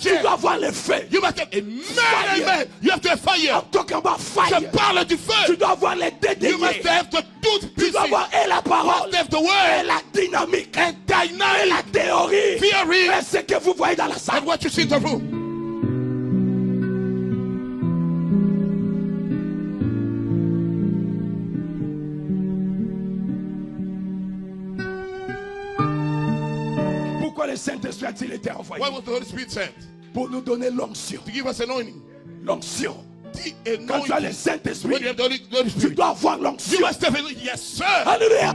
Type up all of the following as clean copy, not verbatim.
Tu dois avoir le feu. You must have amen. You have to have fire. I'm talking about fire. Je parle du feu. Tu dois avoir les deux You must derniers. have the truth. Tu dois avoir et la You parole, must have the et word. la dynamique, And et la dynamic. théorie, Theory. et ce que vous voyez dans la salle. And what you see in the room. Pourquoi le Saint-Esprit a-t-il été envoyé? Why was the Holy Spirit sent? Pour nous donner l'onction. To give us anointing. L'onction. The Quand tu as le anointing. Saint-Esprit, When you have the Holy tu Spirit. dois avoir You l'onction. must have it. Yes, sir. Alléluia.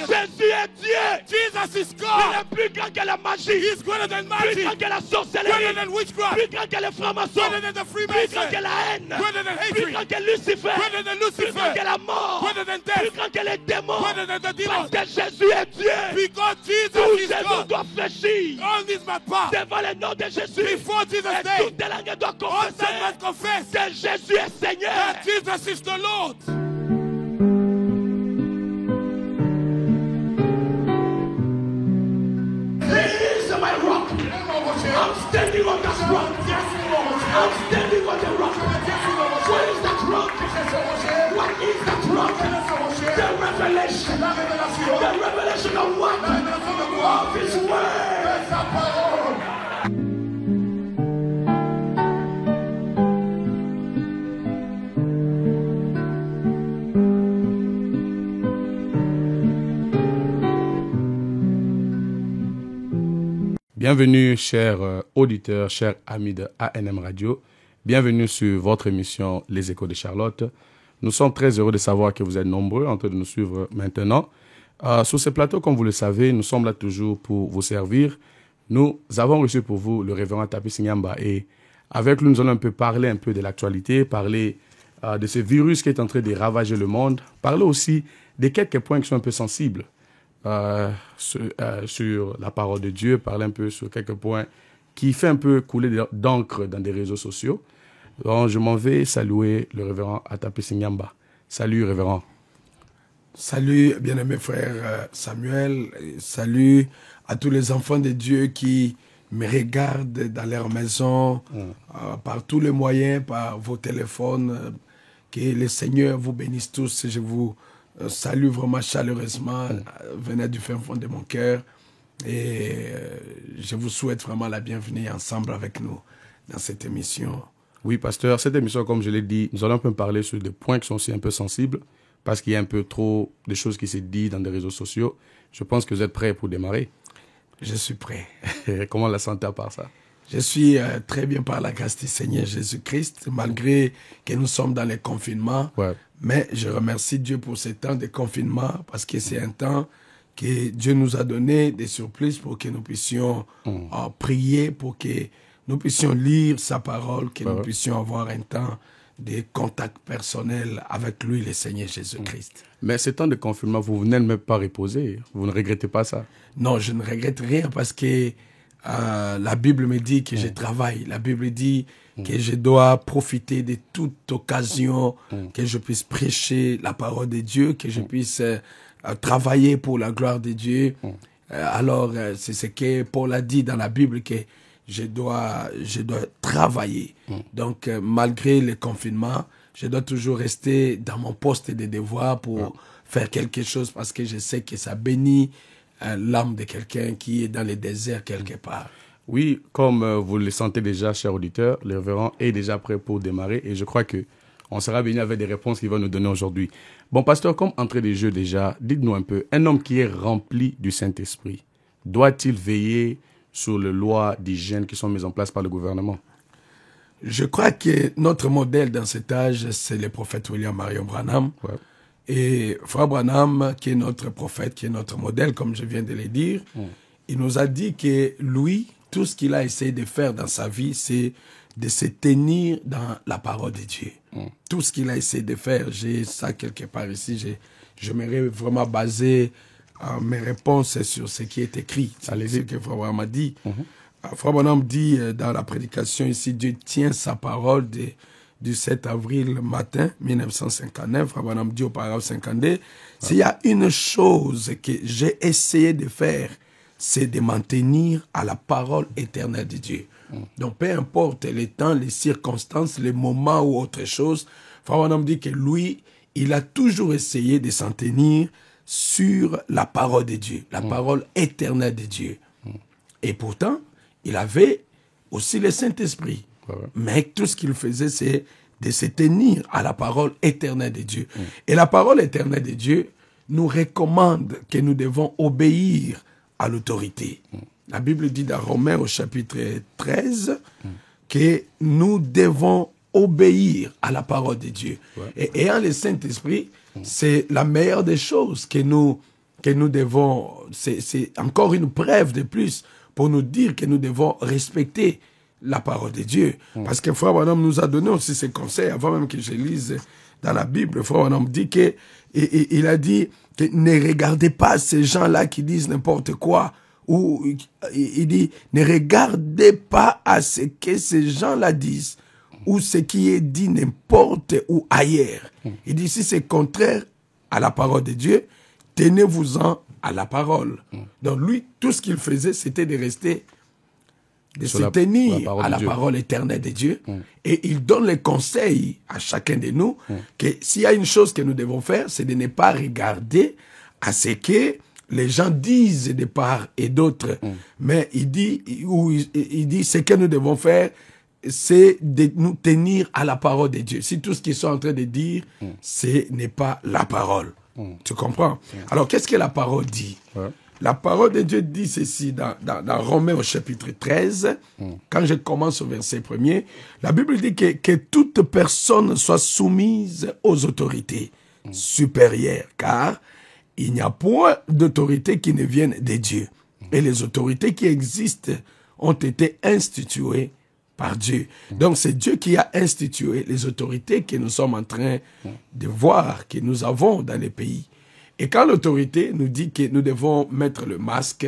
Jésus est Dieu. Jesus is Il God. est plus grand que la magie. He is greater than Plus magic. grand que la Greater sorcellerie. than witchcraft. Plus grand que les francs-maçons. Greater than the Plus grand Freemason. que la haine. Greater than Plus grand hatred. que Lucifer. Greater than Plus grand que Lucifer. la mort. Greater than Plus death. grand que les démons. Greater than the Parce demons. que Jésus est Dieu. Because Tous Jesus is les noms God. doivent fléchir All these must bow. devant le nom de Jésus. Before Jesus' Et name. toutes les langues doivent All confesser men must confess que Jésus est Seigneur. that Jesus is the Lord. He is my rock. I'm standing on that rock. I'm standing on the rock. What is that rock? What is that rock? The revelation. The revelation of what? Of His word. Bienvenue, chers auditeurs, chers amis de ANM Radio. Bienvenue sur votre émission Les Échos de Charlotte. Nous sommes très heureux de savoir que vous êtes nombreux en train de nous suivre maintenant. Sur ce plateau, comme vous le savez, nous sommes là toujours pour vous servir. Nous avons reçu pour vous le révérend Tapis Nyamba et avec lui, nous allons un peu parler un peu de l'actualité, parler de ce virus qui est en train de ravager le monde, parler aussi de quelques points qui sont un peu sensibles. Sur la parole de Dieu, parler un peu sur quelques points qui fait un peu couler d'encre dans des réseaux sociaux. Donc, je m'en vais saluer le révérend Tapis Nyamba. Salut, révérend. Salut, bien-aimé frère Samuel. Salut à tous les enfants de Dieu qui me regardent dans leur maison, par tous les moyens, par vos téléphones. Que le Seigneur vous bénisse tous. Je vous salue vraiment chaleureusement, venant du fin fond de mon cœur. Et je vous souhaite vraiment la bienvenue ensemble avec nous dans cette émission. Oui, pasteur, cette émission, comme je l'ai dit, nous allons un peu parler sur des points qui sont aussi un peu sensibles, parce qu'il y a un peu trop de choses qui se disent dans les réseaux sociaux. Je pense que vous êtes prêts pour démarrer. Je suis prêt. Comment la santé à part ça? Je suis très bien par la grâce du Seigneur Jésus-Christ, malgré que nous sommes dans les confinements. Ouais. Mais je remercie Dieu pour ce temps de confinement, parce que c'est un temps que Dieu nous a donné des surprises pour que nous puissions prier, pour que nous puissions lire sa parole, que nous puissions avoir un temps de contact personnel avec lui, le Seigneur Jésus-Christ. Mais ce temps de confinement, vous venez même pas reposer. Vous ne regrettez pas ça? Non, je ne regrette rien parce que la Bible me dit que je travaille. La Bible dit que je dois profiter de toute occasion, que je puisse prêcher la parole de Dieu, que je puisse travailler pour la gloire de Dieu. Alors, c'est ce que Paul a dit dans la Bible, que je dois travailler. Donc, malgré le confinement, je dois toujours rester dans mon poste de devoir pour faire quelque chose, parce que je sais que ça bénit l'âme de quelqu'un qui est dans le désert quelque part. Oui, comme vous le sentez déjà, cher auditeur, le révérend est déjà prêt pour démarrer et je crois qu'on sera béni avec des réponses qu'il va nous donner aujourd'hui. Bon, pasteur, comme entrée des jeux déjà, dites-nous un peu, un homme qui est rempli du Saint-Esprit, doit-il veiller sur les lois d'hygiène qui sont mises en place par le gouvernement? Je crois que notre modèle dans cet âge, c'est le prophète William Marion Branham. Ouais. Et Frère Branham, qui est notre prophète, qui est notre modèle, comme je viens de le dire, il nous a dit que lui, tout ce qu'il a essayé de faire dans sa vie, c'est de se tenir dans la parole de Dieu. Tout ce qu'il a essayé de faire, j'ai ça quelque part ici, je m'aimerais vraiment baser mes réponses sur ce qui est écrit. C'est ce que Frère Branham a dit. Frère Branham dit dans la prédication ici, Dieu tient sa parole du 7 avril matin 1959, Frère Branham dit au paragraphe 52, s'il y a une chose que j'ai essayé de faire, c'est de m'en tenir à la parole éternelle de Dieu. Donc, peu importe les temps, les circonstances, les moments ou autre chose, Frère Branham dit que lui, il a toujours essayé de s'en tenir sur la parole de Dieu, la parole éternelle de Dieu. Et pourtant, il avait aussi le Saint-Esprit. Mais tout ce qu'il faisait, c'est de se tenir à la parole éternelle de Dieu. Et la parole éternelle de Dieu nous recommande que nous devons obéir à l'autorité. La Bible dit dans Romains au chapitre 13 que nous devons obéir à la parole de Dieu. Et ayant le Saint-Esprit, c'est la meilleure des choses que nous devons... C'est encore une preuve de plus pour nous dire que nous devons respecter la parole de Dieu. Parce que Frère Branham nous a donné aussi ses conseils, avant même que je lise dans la Bible. Frère Branham dit que, il a dit que ne regardez pas ces gens-là qui disent n'importe quoi, ou il dit ne regardez pas à ce que ces gens-là disent, ou ce qui est dit n'importe où ailleurs. Il dit si c'est contraire à la parole de Dieu, tenez-vous-en à la parole. Donc lui, tout ce qu'il faisait, c'était de rester, de se tenir à la parole éternelle de Dieu. Et il donne les conseils à chacun de nous que s'il y a une chose que nous devons faire, c'est de ne pas regarder à ce que les gens disent de part et d'autre. Mais il dit ce que nous devons faire, c'est de nous tenir à la parole de Dieu. Si tout ce qu'ils sont en train de dire, ce n'est pas la parole. Tu comprends? Alors, qu'est-ce que la parole dit? La parole de Dieu dit ceci dans Romains au chapitre 13. Quand je commence au verset 1er, la Bible dit que toute personne soit soumise aux autorités supérieures, car il n'y a point d'autorité qui ne vienne de Dieu. Et les autorités qui existent ont été instituées par Dieu. Donc, c'est Dieu qui a institué les autorités que nous sommes en train de voir, que nous avons dans les pays. Et quand l'autorité nous dit que nous devons mettre le masque,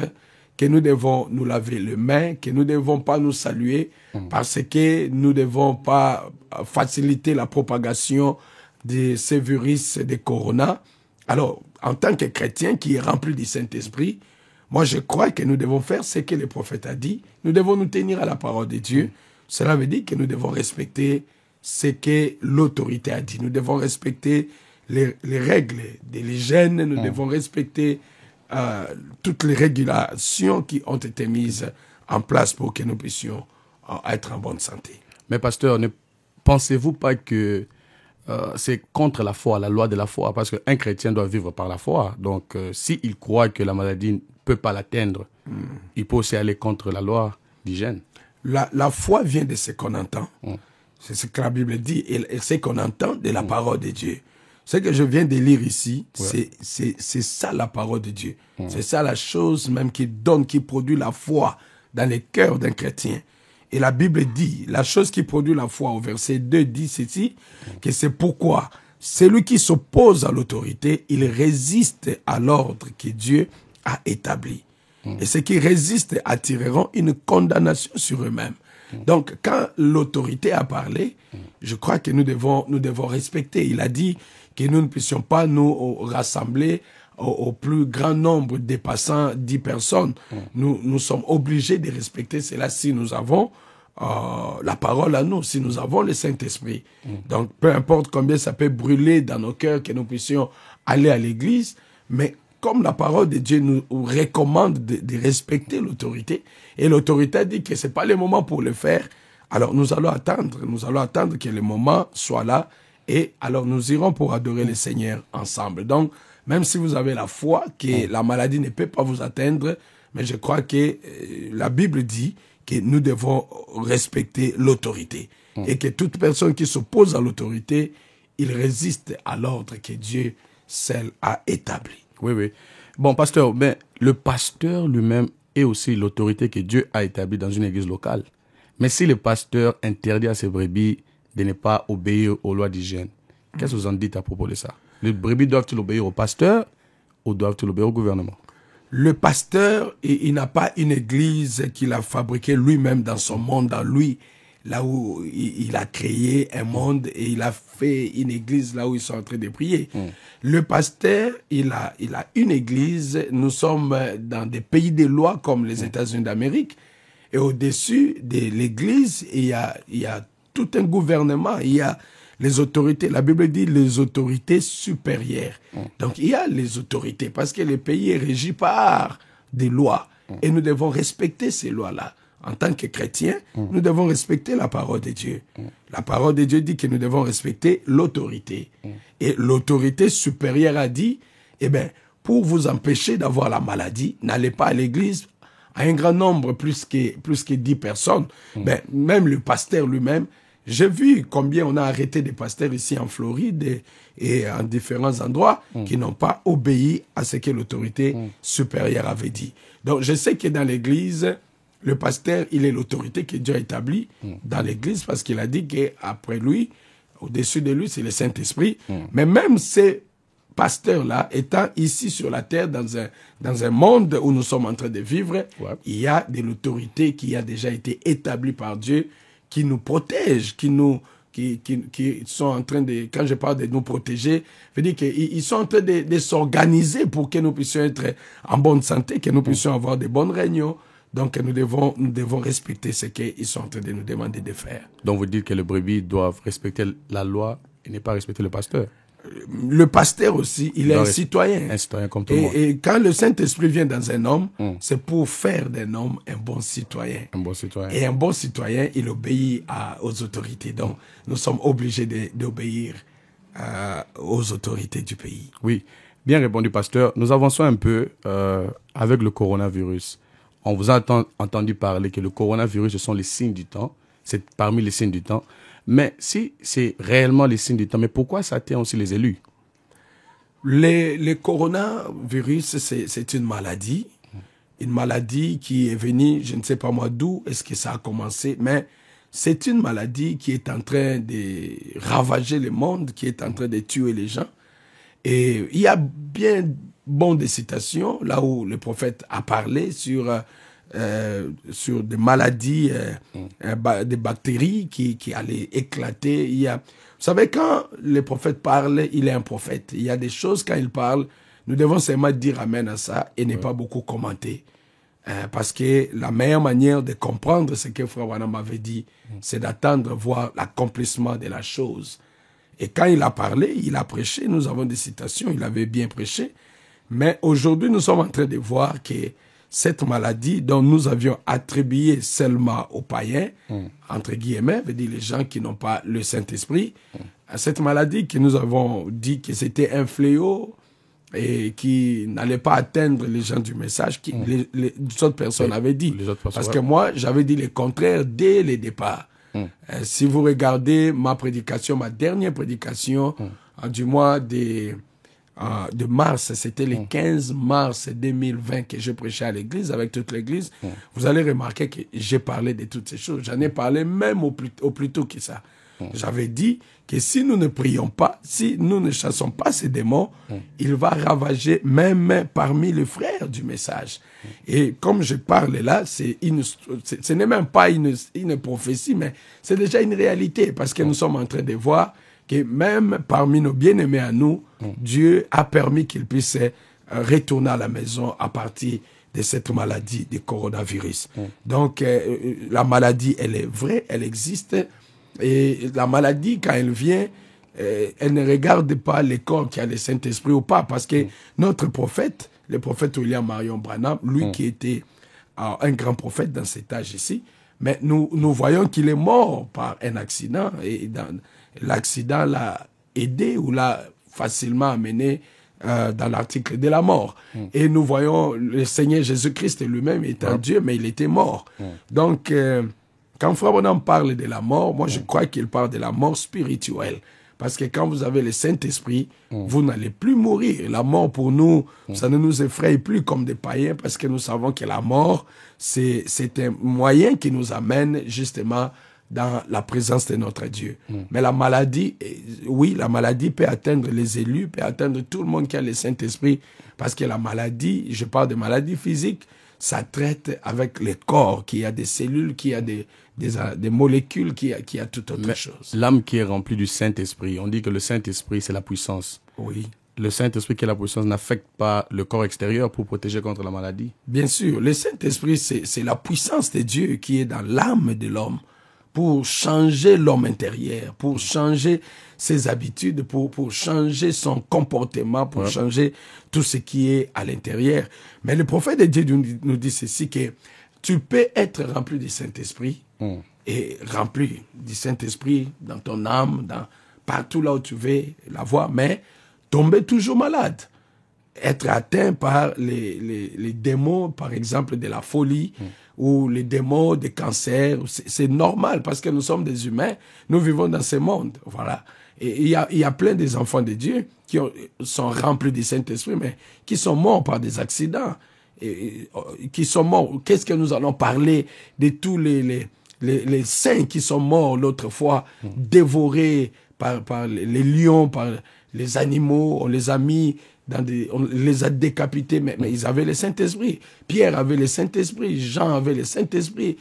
que nous devons nous laver les mains, que nous ne devons pas nous saluer, parce que nous ne devons pas faciliter la propagation de ces virus de corona. Alors, en tant que chrétien qui est rempli du Saint-Esprit, moi je crois que nous devons faire ce que le prophète a dit. Nous devons nous tenir à la parole de Dieu. Cela veut dire que nous devons respecter ce que l'autorité a dit. Nous devons respecter les règles de l'hygiène, nous devons respecter toutes les régulations qui ont été mises en place pour que nous puissions être en bonne santé. Mais pasteur, ne pensez-vous pas que c'est contre la foi, la loi de la foi? Parce qu'un chrétien doit vivre par la foi. Donc, s'il croit que la maladie ne peut pas l'atteindre, il peut aussi aller contre la loi d'hygiène. La foi vient de ce qu'on entend. C'est ce que la Bible dit. Et ce qu'on entend de la parole de Dieu. Ce que je viens de lire ici, c'est ça la parole de Dieu. C'est ça la chose même qui produit la foi dans le cœur d'un chrétien. Et la Bible dit, la chose qui produit la foi au verset 2 dit ceci, que c'est pourquoi celui qui s'oppose à l'autorité, il résiste à l'ordre que Dieu a établi. Et ceux qui résistent attireront une condamnation sur eux-mêmes. Donc, quand l'autorité a parlé, je crois que nous devons respecter. Il a dit que nous ne puissions pas nous rassembler au plus grand nombre dépassant 10 personnes. Nous sommes obligés de respecter cela si nous avons la parole à nous, si nous avons le Saint-Esprit. Donc, peu importe combien ça peut brûler dans nos cœurs que nous puissions aller à l'église, mais comme la parole de Dieu nous recommande de respecter l'autorité, et l'autorité a dit que ce n'est pas le moment pour le faire, alors nous allons attendre que le moment soit là, et alors nous irons pour adorer le Seigneur ensemble. Donc, même si vous avez la foi que la maladie ne peut pas vous atteindre, mais je crois que la Bible dit que nous devons respecter l'autorité, et que toute personne qui s'oppose à l'autorité, il résiste à l'ordre que Dieu seul a établi. Oui. Bon, pasteur, mais le pasteur lui-même est aussi l'autorité que Dieu a établie dans une église locale. Mais si le pasteur interdit à ses brebis de ne pas obéir aux lois d'hygiène, qu'est-ce que vous en dites à propos de ça? Les brebis doivent-ils obéir au pasteur ou doivent-ils obéir au gouvernement? Le pasteur, il n'a pas une église qu'il a fabriquée lui-même dans son monde, dans lui. là où il a créé un monde et il a fait une église là où ils sont en train de prier. Le pasteur, il a une église. Nous sommes dans des pays de loi comme les États-Unis d'Amérique. Et au-dessus de l'église, il y a tout un gouvernement. Il y a les autorités. La Bible dit les autorités supérieures. Donc, il y a les autorités parce que le pays est régi par des lois. Et nous devons respecter ces lois-là. En tant que chrétiens, nous devons respecter la parole de Dieu. La parole de Dieu dit que nous devons respecter l'autorité. Et l'autorité supérieure a dit, eh bien, pour vous empêcher d'avoir la maladie, n'allez pas à l'église à un grand nombre, plus que 10 personnes. Ben, même le pasteur lui-même, j'ai vu combien on a arrêté des pasteurs ici en Floride et en différents endroits qui n'ont pas obéi à ce que l'autorité supérieure avait dit. Donc, je sais que dans l'église, le pasteur, il est l'autorité que Dieu a établie dans l'église parce qu'il a dit qu'après lui, au-dessus de lui, c'est le Saint-Esprit. Mais même ces pasteurs-là, étant ici sur la terre, dans un monde où nous sommes en train de vivre, il y a de l'autorité qui a déjà été établie par Dieu, qui nous protège, qui sont en train de, quand je parle de nous protéger, je veux dire qu'ils sont en train de s'organiser pour que nous puissions être en bonne santé, que nous puissions avoir de bonnes réunions. Donc, nous devons respecter ce qu'ils sont en train de nous demander de faire. Donc, vous dites que les brebis doivent respecter la loi et ne pas respecter le pasteur. Le pasteur aussi, il est un citoyen. Un citoyen comme tout le monde. Et quand le Saint-Esprit vient dans un homme, c'est pour faire d'un homme un bon citoyen. Un bon citoyen. Et un bon citoyen, il obéit aux autorités. Donc, nous sommes obligés d'obéir aux autorités du pays. Oui, bien répondu, pasteur. Nous avançons un peu avec le coronavirus. On vous a entendu parler que le coronavirus, ce sont les signes du temps. C'est parmi les signes du temps. Mais si c'est réellement les signes du temps, mais pourquoi ça atteint aussi les élus? Le coronavirus, c'est une maladie. Une maladie qui est venue, je ne sais pas moi d'où est-ce que ça a commencé, mais c'est une maladie qui est en train de ravager le monde, qui est en train de tuer les gens. Et il y a bien des citations, là où le prophète a parlé sur des maladies, des bactéries qui allaient éclater. Vous savez, quand le prophète parle, il est un prophète. Il y a des choses, quand il parle, nous devons seulement dire amen à ça et ne pas beaucoup commenter. Parce que la meilleure manière de comprendre ce que Frère Branham avait dit, c'est d'attendre voir l'accomplissement de la chose. Et quand il a parlé, il a prêché, nous avons des citations, il avait bien prêché. Mais aujourd'hui, nous sommes en train de voir que cette maladie dont nous avions attribué seulement aux païens, entre guillemets, veut dire les gens qui n'ont pas le Saint-Esprit, cette maladie que nous avons dit que c'était un fléau et qui n'allait pas atteindre les gens du message, les autres personnes avaient dit. Parce que moi, j'avais dit le contraire dès le départ. Si vous regardez ma prédication, ma dernière prédication du mois de mars, c'était le 15 mars 2020 que je prêchais à l'église, avec toute l'église, vous allez remarquer que j'ai parlé de toutes ces choses. J'en ai parlé même au plus tôt que ça. J'avais dit que si nous ne prions pas, si nous ne chassons pas ces démons, il va ravager même parmi les frères du message. Et comme je parle là, ce n'est même pas une prophétie, mais c'est déjà une réalité, parce que nous sommes en train de voir que même parmi nos bien-aimés à nous, Dieu a permis qu'ils puissent retourner à la maison à partir de cette maladie du coronavirus. Donc, la maladie, elle est vraie, elle existe. Et la maladie, quand elle vient, elle ne regarde pas les corps qui a le Saint-Esprit ou pas. Parce que notre prophète, le prophète William Marion Branham, lui qui était un grand prophète dans cet âge ici, mais nous voyons qu'il est mort par un accident. Et l'accident l'a aidé ou l'a facilement amené dans l'article de la mort. Et nous voyons le Seigneur Jésus-Christ lui-même étant Dieu, mais il était mort. Donc, quand Frère Branham parle de la mort, moi je crois qu'il parle de la mort spirituelle. Parce que quand vous avez le Saint-Esprit, vous n'allez plus mourir. La mort pour nous, ça ne nous effraie plus comme des païens, parce que nous savons que la mort, c'est un moyen qui nous amène justement dans la présence de notre Dieu. Mais la maladie, oui, la maladie peut atteindre les élus, peut atteindre tout le monde qui a le Saint-Esprit, parce que la maladie, je parle de maladie physique, ça traite avec le corps, qui a des cellules, qui a des molécules, qui a toute autre chose. L'âme qui est remplie du Saint-Esprit, on dit que le Saint-Esprit, c'est la puissance. Oui. Le Saint-Esprit qui est la puissance n'affecte pas le corps extérieur pour protéger contre la maladie. Bien sûr, le Saint-Esprit, c'est la puissance de Dieu qui est dans l'âme de l'homme pour changer l'homme intérieur, pour changer ses habitudes, pour changer son comportement, pour changer tout ce qui est à l'intérieur. Mais le prophète de Dieu nous dit ceci, que tu peux être rempli du Saint-Esprit et rempli du Saint-Esprit dans ton âme, partout là où tu veux l'avoir, mais tomber toujours malade, être atteint par les démons, par exemple, de la folie, ou les démons de cancer. C'est normal, parce que nous sommes des humains, nous vivons dans ce monde, voilà. Et il y a plein des enfants de Dieu qui sont remplis du Saint-Esprit, mais qui sont morts par des accidents, qui sont morts. Qu'est-ce que nous allons parler de tous les saints qui sont morts l'autre fois, dévorés par les lions, par les animaux, on les a mis on les a décapités, mais ils avaient le Saint-Esprit. Pierre avait le Saint-Esprit, Jean avait le Saint-Esprit,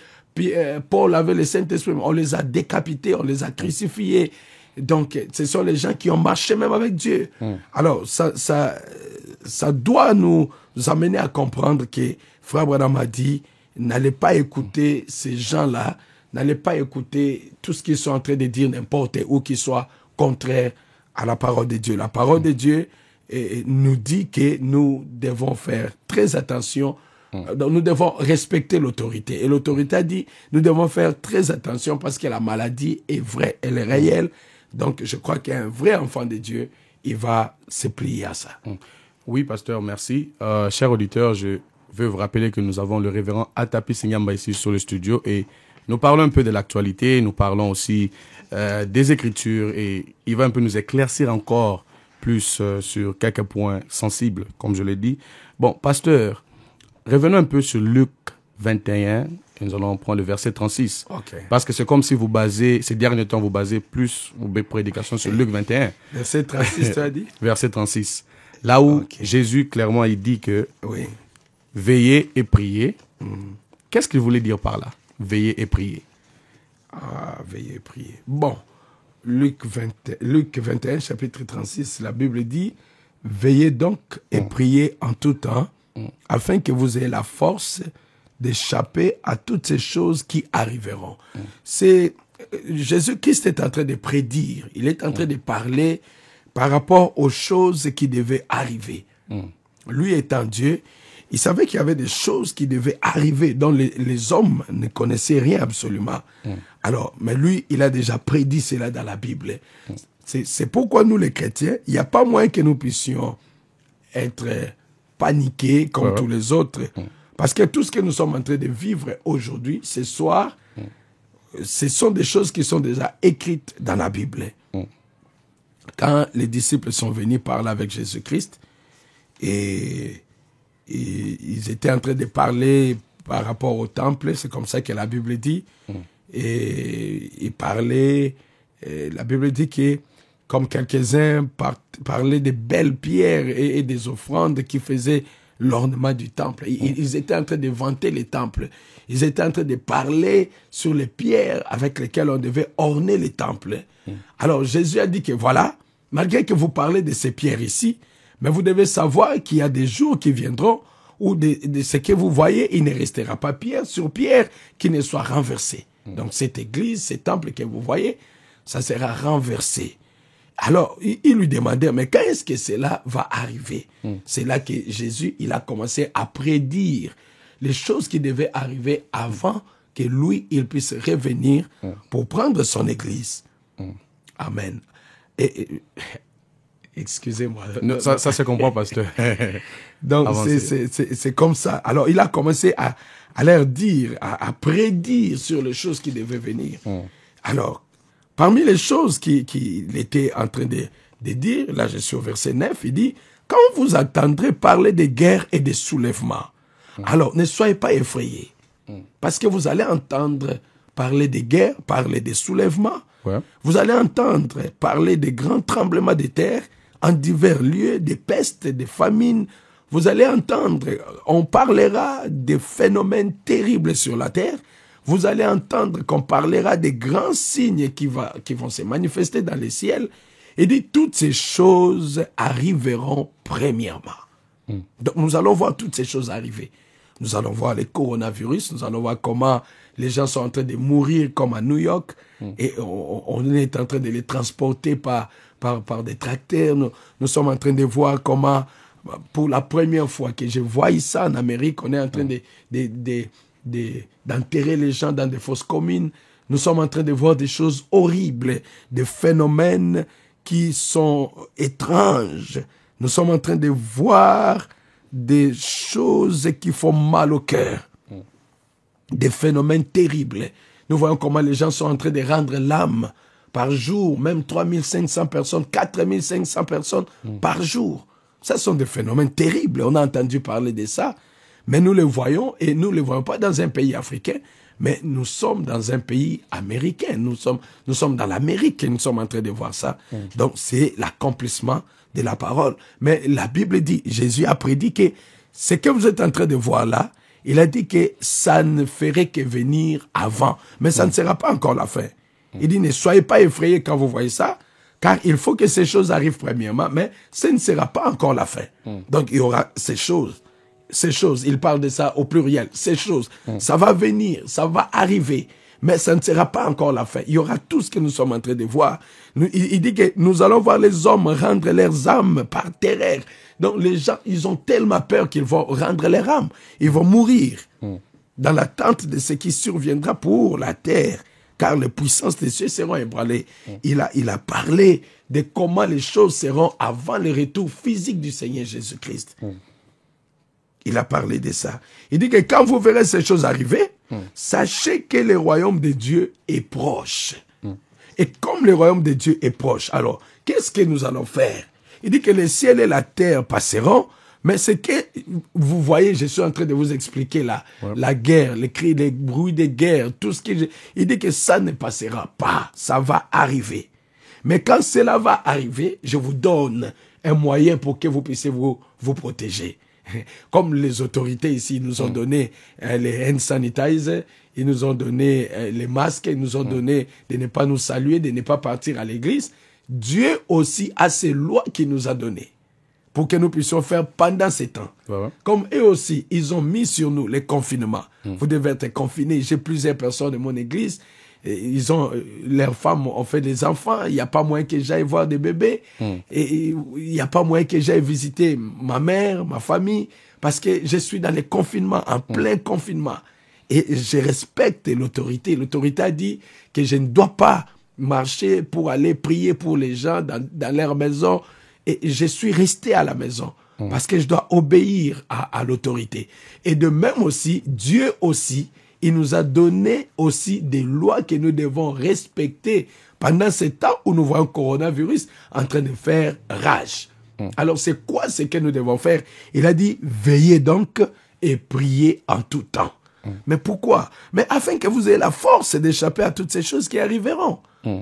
Paul avait le Saint-Esprit. On les a décapités, on les a crucifiés. Donc, ce sont les gens qui ont marché même avec Dieu. Alors, ça doit nous amener à comprendre que Frère Branham a dit, n'allez pas écouter ces gens-là, n'allez pas écouter tout ce qu'ils sont en train de dire n'importe où, qui soit contraire à la parole de Dieu. La parole de Dieu nous dit que nous devons faire très attention. Nous devons respecter l'autorité. Et l'autorité a dit, nous devons faire très attention parce que la maladie est vraie, elle est réelle. Donc, je crois qu'un vrai enfant de Dieu, il va se plier à ça. Oui, pasteur, merci. Chers auditeurs, je veux vous rappeler que nous avons le révérend Atapi Sinyamba ici sur le studio et nous parlons un peu de l'actualité, nous parlons aussi des Écritures et il va un peu nous éclaircir encore plus sur quelques points sensibles, comme je l'ai dit. Bon, pasteur, revenons un peu sur Luc 21 et nous allons prendre le verset 36. Okay. Parce que c'est comme si vous basez, ces derniers temps, vous basez plus vos prédications sur Luc 21. Verset 36, tu as dit? Verset 36. Là où Jésus, clairement, il dit que veillez et priez. Qu'est-ce qu'il voulait dire par là? Veillez et priez. Veillez et priez. Bon, Luc 21, chapitre 36, la Bible dit, veillez donc et priez en tout temps, afin que vous ayez la force d'échapper à toutes ces choses qui arriveront. C'est Jésus-Christ est en train de prédire, il est en train de parler par rapport aux choses qui devaient arriver. Lui étant Dieu, il savait qu'il y avait des choses qui devaient arriver dont les hommes ne connaissaient rien absolument. Alors, mais lui, il a déjà prédit cela dans la Bible. C'est pourquoi nous, les chrétiens, il n'y a pas moyen que nous puissions être paniqués comme tous les autres. Parce que tout ce que nous sommes en train de vivre aujourd'hui, ce soir, ce sont des choses qui sont déjà écrites dans la Bible. Quand les disciples sont venus parler avec Jésus-Christ, et ils étaient en train de parler par rapport au temple, c'est comme ça que la Bible dit, et ils parlaient, la Bible dit que comme quelques-uns parlaient des belles pierres et des offrandes qui faisaient l'ornement du temple. Ils étaient en train de vanter les temples. Ils étaient en train de parler sur les pierres avec lesquelles on devait orner les temples. Alors Jésus a dit que voilà, malgré que vous parlez de ces pierres ici, mais vous devez savoir qu'il y a des jours qui viendront où de ce que vous voyez, il ne restera pas pierre sur pierre qui ne soit renversé. Donc cette église, ces temples que vous voyez, ça sera renversé. Alors, il lui demandait, mais quand est-ce que cela va arriver? C'est là que Jésus, il a commencé à prédire les choses qui devaient arriver avant que lui, il puisse revenir pour prendre son église. Amen. Excusez-moi. Non, ça se comprend, pasteur. Donc, c'est comme ça. Alors, il a commencé à leur dire, à prédire sur les choses qui devaient venir. Alors, parmi les choses qu'il était en train de dire, là je suis au verset 9, il dit, quand vous entendrez parler de guerre et de soulèvements, alors ne soyez pas effrayés. Parce que vous allez entendre parler de guerre, parler de soulèvements. Vous allez entendre parler de grands tremblements de terre en divers lieux, des pestes, des famines, vous allez entendre, on parlera des phénomènes terribles sur la terre. Vous allez entendre qu'on parlera des grands signes qui vont se manifester dans les ciels. Et dit, toutes ces choses arriveront premièrement. Donc, nous allons voir toutes ces choses arriver. Nous allons voir les coronavirus, nous allons voir comment les gens sont en train de mourir comme à New York. Et on est en train de les transporter par des tracteurs. Nous sommes en train de voir comment, pour la première fois que je vois ça en Amérique, on est en train d'enterrer les gens dans des fosses communes. Nous sommes en train de voir des choses horribles, des phénomènes qui sont étranges. Nous sommes en train de voir des choses qui font mal au cœur. Des phénomènes terribles. Nous voyons comment les gens sont en train de rendre l'âme par jour, même 3500 personnes, 4500 personnes par jour. Ça sont des phénomènes terribles. On a entendu parler de ça, mais nous les voyons, et nous ne les voyons pas dans un pays africain, mais nous sommes dans un pays américain. Nous sommes dans l'Amérique et nous sommes en train de voir ça. Donc, c'est l'accomplissement de la parole. Mais la Bible dit, Jésus a prédit que ce que vous êtes en train de voir là, il a dit que ça ne ferait que venir avant. Mais ça ne sera pas encore la fin. Il dit, ne soyez pas effrayés quand vous voyez ça, car il faut que ces choses arrivent premièrement, mais ce ne sera pas encore la fin. Donc, il y aura ces choses. Ces choses, il parle de ça au pluriel, ces choses, ça va venir, ça va arriver, mais ça ne sera pas encore la fin. Il y aura tout ce que nous sommes en train de voir. Il dit que nous allons voir les hommes rendre leurs âmes par terreur. Donc les gens, ils ont tellement peur qu'ils vont rendre leur âme. Ils vont mourir dans l'attente de ce qui surviendra pour la terre, car les puissances des cieux seront ébranlées. Il a parlé de comment les choses seront avant le retour physique du Seigneur Jésus-Christ. Il a parlé de ça. Il dit que quand vous verrez ces choses arriver, sachez que le royaume de Dieu est proche. Et comme le royaume de Dieu est proche, alors, qu'est-ce que nous allons faire? Il dit que le ciel et la terre passeront, mais ce que vous voyez, je suis en train de vous expliquer là, la guerre, les cris, les bruits de guerre, tout ce qui... Il dit que ça ne passera pas, ça va arriver. Mais quand cela va arriver, je vous donne un moyen pour que vous puissiez vous protéger. Comme les autorités ici nous ont donné les hand sanitizers, ils nous ont donné les masques, ils nous ont donné de ne pas nous saluer, de ne pas partir à l'église. Dieu aussi a ses lois qu'il nous a données pour que nous puissions faire pendant ces temps. Comme eux aussi, ils ont mis sur nous les confinements. Vous devez être confinés. J'ai plusieurs personnes de mon église. Leurs femmes ont fait des enfants. Il n'y a pas moyen que j'aille voir des bébés. Et il n'y a pas moyen que j'aille visiter ma mère, ma famille, parce que je suis dans les confinements, en plein confinement. Et je respecte l'autorité. L'autorité a dit que je ne dois pas marcher pour aller prier pour les gens dans leur maison. Et je suis resté à la maison parce que je dois obéir à l'autorité. Et de même aussi, Dieu aussi, il nous a donné aussi des lois que nous devons respecter pendant ce temps où nous voyons le coronavirus en train de faire rage. Alors, c'est quoi ce que nous devons faire? Il a dit, veillez donc et priez en tout temps. Mais pourquoi? Mais afin que vous ayez la force d'échapper à toutes ces choses qui arriveront.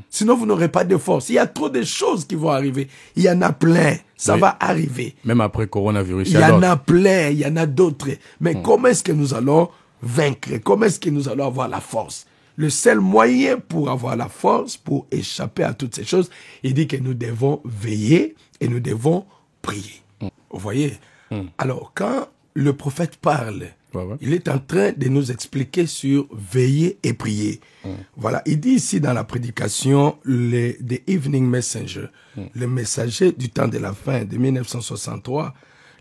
Sinon, vous n'aurez pas de force. Il y a trop de choses qui vont arriver. Il y en a plein. Ça va arriver. Même après coronavirus. Il y en a plein. Il y en a d'autres. Mais comment est-ce que nous allons vaincre? Comment est-ce que nous allons avoir la force? Le seul moyen pour avoir la force, pour échapper à toutes ces choses, il dit que nous devons veiller et nous devons prier. Vous voyez? Alors, quand le prophète parle, il est en train de nous expliquer sur veiller et prier. Voilà, il dit ici dans la prédication, The Evening Messenger, le messager du temps de la fin de 1963,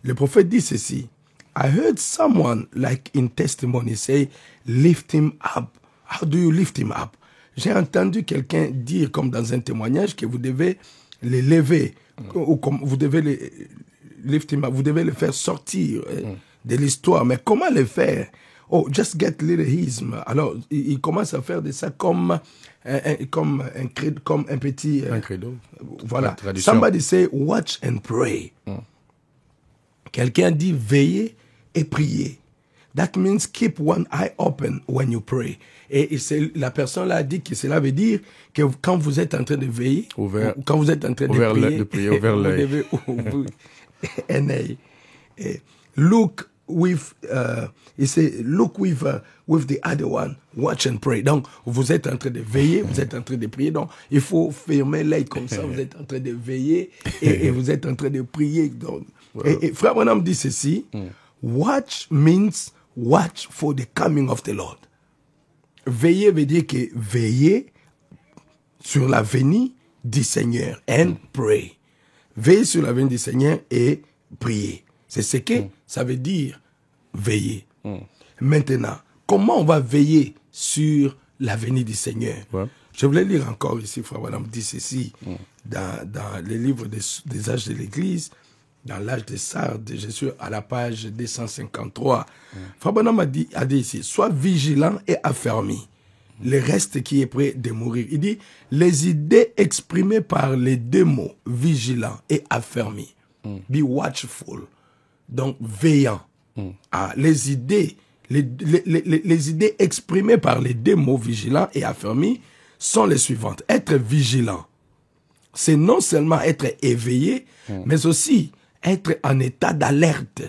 le prophète dit ceci: I heard someone like in testimony say, lift him up. How do you lift him up? J'ai entendu quelqu'un dire comme dans un témoignage que vous devez les lever, ou comme vous devez les lift him up, vous devez le faire sortir de l'histoire. Mais comment le faire? Oh, just get lyricism. Alors, il commence à faire de ça comme un petit... un credo. Voilà. Somebody say, watch and pray. Quelqu'un dit veiller et prier. That means keep one eye open when you pray. Et la personne là a dit que cela veut dire que quand vous êtes en train de veiller, quand vous êtes en train de prier, ouvert l'œil. vous devez ouvrir un œil. look with the other one, watch and pray. Donc, vous êtes en train de veiller, vous êtes en train de prier. Donc, il faut fermer l'œil comme ça. Vous êtes en train de veiller et vous êtes en train de prier. Donc, et Frère Branham dit ceci, watch means watch for the coming of the Lord. Veiller veut dire que veiller sur la venue du Seigneur and pray. Veiller sur la venue du Seigneur et prier. C'est ce que ça veut dire veiller. Maintenant, comment on va veiller sur la venue du Seigneur? Je voulais lire encore ici, Frère Branham dit ceci, dans les livres des âges de l'Église, dans l'âge des Sardes, je suis à la page 253. Frère Branham a dit ici, sois vigilant et affermi. Le reste qui est prêt de mourir. Il dit, les idées exprimées par les deux mots, vigilant et affermi. Be watchful. Donc, veillant. Les idées exprimées par les deux mots, vigilant et affermi, sont les suivantes. Être vigilant, c'est non seulement être éveillé, mais aussi être en état d'alerte.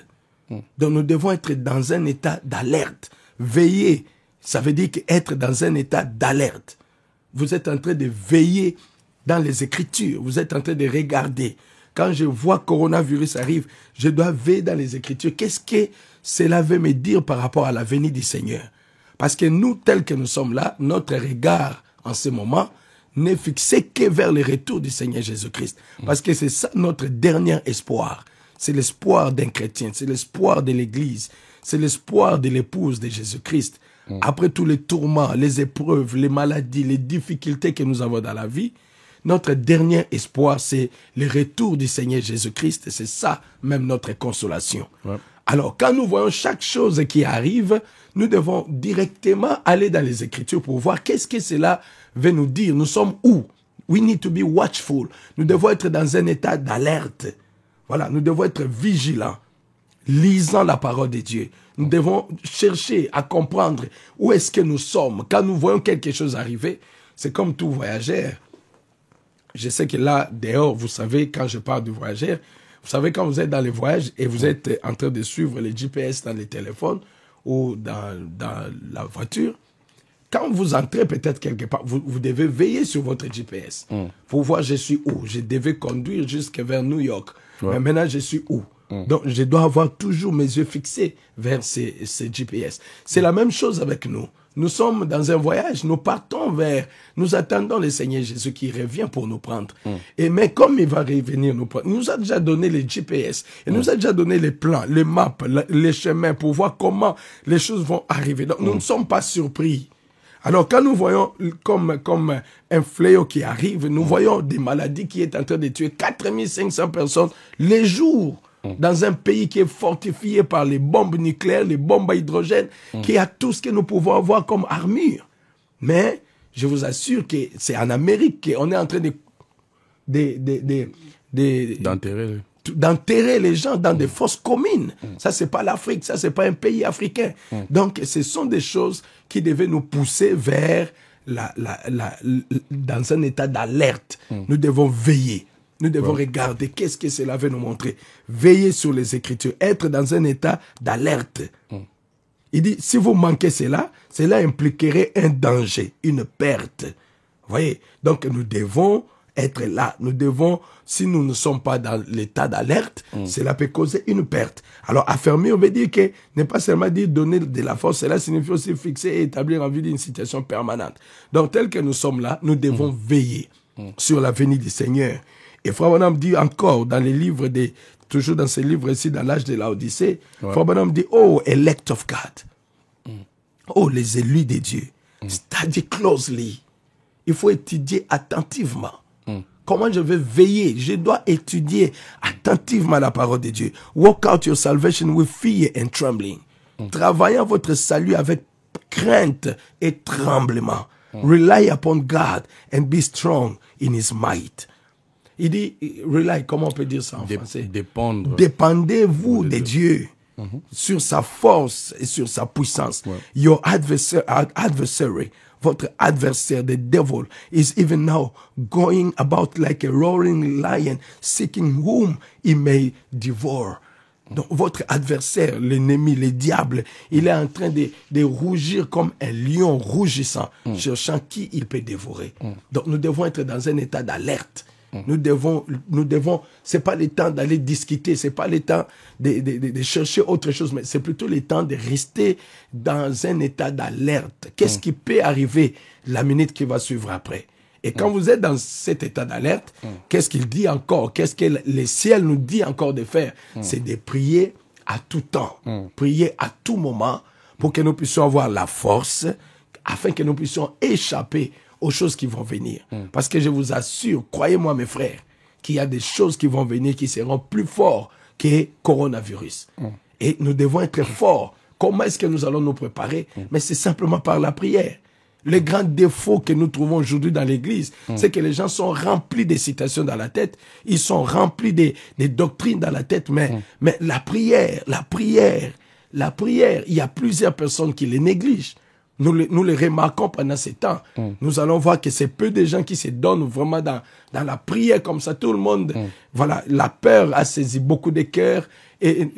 Donc, nous devons être dans un état d'alerte. Veiller, ça veut dire être dans un état d'alerte. Vous êtes en train de veiller dans les Écritures. Vous êtes en train de regarder. Quand je vois coronavirus arrive, je dois veiller dans les Écritures. Qu'est-ce que cela veut me dire par rapport à la venue du Seigneur? Parce que nous, tels que nous sommes là, notre regard en ce moment n'est fixé que vers le retour du Seigneur Jésus-Christ. Parce que c'est ça notre dernier espoir. C'est l'espoir d'un chrétien, c'est l'espoir de l'Église, c'est l'espoir de l'épouse de Jésus-Christ. Après tous les tourments, les épreuves, les maladies, les difficultés que nous avons dans la vie, notre dernier espoir, c'est le retour du Seigneur Jésus-Christ. C'est ça, même notre consolation. Alors, quand nous voyons chaque chose qui arrive, nous devons directement aller dans les Écritures pour voir qu'est-ce que cela veut nous dire. Nous sommes où? We need to be watchful. Nous devons être dans un état d'alerte. Voilà, nous devons être vigilants, lisant la parole de Dieu. Nous devons chercher à comprendre où est-ce que nous sommes. Quand nous voyons quelque chose arriver, c'est comme tout voyageur. Je sais que là, dehors, vous savez, quand je parle du voyageur, vous savez, quand vous êtes dans les voyages et vous êtes en train de suivre les GPS dans les téléphones ou dans la voiture, quand vous entrez peut-être quelque part, vous devez veiller sur votre GPS pour voir je suis où. Je devais conduire jusqu'à vers New York. Mais maintenant, je suis où? Donc, je dois avoir toujours mes yeux fixés vers ces GPS. C'est la même chose avec nous. Nous sommes dans un voyage, nous partons nous attendons le Seigneur Jésus qui revient pour nous prendre. Mais comme il va revenir nous prendre, il nous a déjà donné les GPS, il nous a déjà donné les plans, les maps, les chemins pour voir comment les choses vont arriver. Donc, nous ne sommes pas surpris. Alors, quand nous voyons comme un fléau qui arrive, nous voyons des maladies qui est en train de tuer 4500 personnes les jours. Dans un pays qui est fortifié par les bombes nucléaires, les bombes à hydrogène, qui a tout ce que nous pouvons avoir comme armure. Mais je vous assure que c'est en Amérique qu'on est en train d'enterrer les gens dans des fosses communes. Ça, c'est pas l'Afrique, ça, c'est pas un pays africain. Donc, ce sont des choses qui devaient nous pousser vers dans un état d'alerte. Nous devons veiller. Nous devons regarder qu'est-ce que cela veut nous montrer. Veiller sur les Écritures, être dans un état d'alerte. Il dit, si vous manquez cela impliquerait un danger, une perte. Vous voyez? Donc, nous devons être là. Nous devons, si nous ne sommes pas dans l'état d'alerte, cela peut causer une perte. Alors, affermir veut dire que, n'est pas seulement dire donner de la force, cela signifie aussi fixer et établir en vue d'une situation permanente. Donc, tel que nous sommes là, nous devons veiller sur la venue du Seigneur. Et Frère Branham dit encore dans les livres toujours dans ces livres ici, dans l'âge de l'Odyssée, Frère Branham dit, oh, elect of God. Oh, les élus de Dieu. Study closely. Il faut étudier attentivement. Comment je vais veiller? Je dois étudier attentivement la parole de Dieu. Work out your salvation with fear and trembling. Travaillez votre salut avec crainte et tremblement. Rely upon God and be strong in His might. Il dit, rely, comment on peut dire ça en français? Dépendre. Dépendez-vous de Dieu sur sa force et sur sa puissance. Your adversary, votre adversaire, the devil, is even now going about like a roaring lion, seeking whom he may devour. Donc votre adversaire, l'ennemi, le diable, il est en train de rougir comme un lion rougissant, cherchant qui il peut dévorer. Donc nous devons être dans un état d'alerte. Nous devons, c'est pas le temps d'aller discuter, c'est pas le temps de chercher autre chose, mais c'est plutôt le temps de rester dans un état d'alerte. Qu'est-ce qui peut arriver la minute qui va suivre après? Et quand vous êtes dans cet état d'alerte, qu'est-ce qu'il dit encore? Qu'est-ce que le ciel nous dit encore de faire? C'est de prier à tout temps, prier à tout moment pour que nous puissions avoir la force, afin que nous puissions échapper aux choses qui vont venir. Parce que je vous assure, croyez-moi mes frères, qu'il y a des choses qui vont venir qui seront plus fortes que coronavirus. Et nous devons être forts. Comment est-ce que nous allons nous préparer? Mais c'est simplement par la prière. Le grand défaut que nous trouvons aujourd'hui dans l'Église, c'est que les gens sont remplis de citations dans la tête, ils sont remplis des doctrines dans la tête, mais la prière, il y a plusieurs personnes qui les négligent. Nous les remarquons pendant ces temps. Nous allons voir que c'est peu de gens qui se donnent vraiment dans la prière comme ça. Tout le monde, voilà, la peur a saisi beaucoup de cœurs et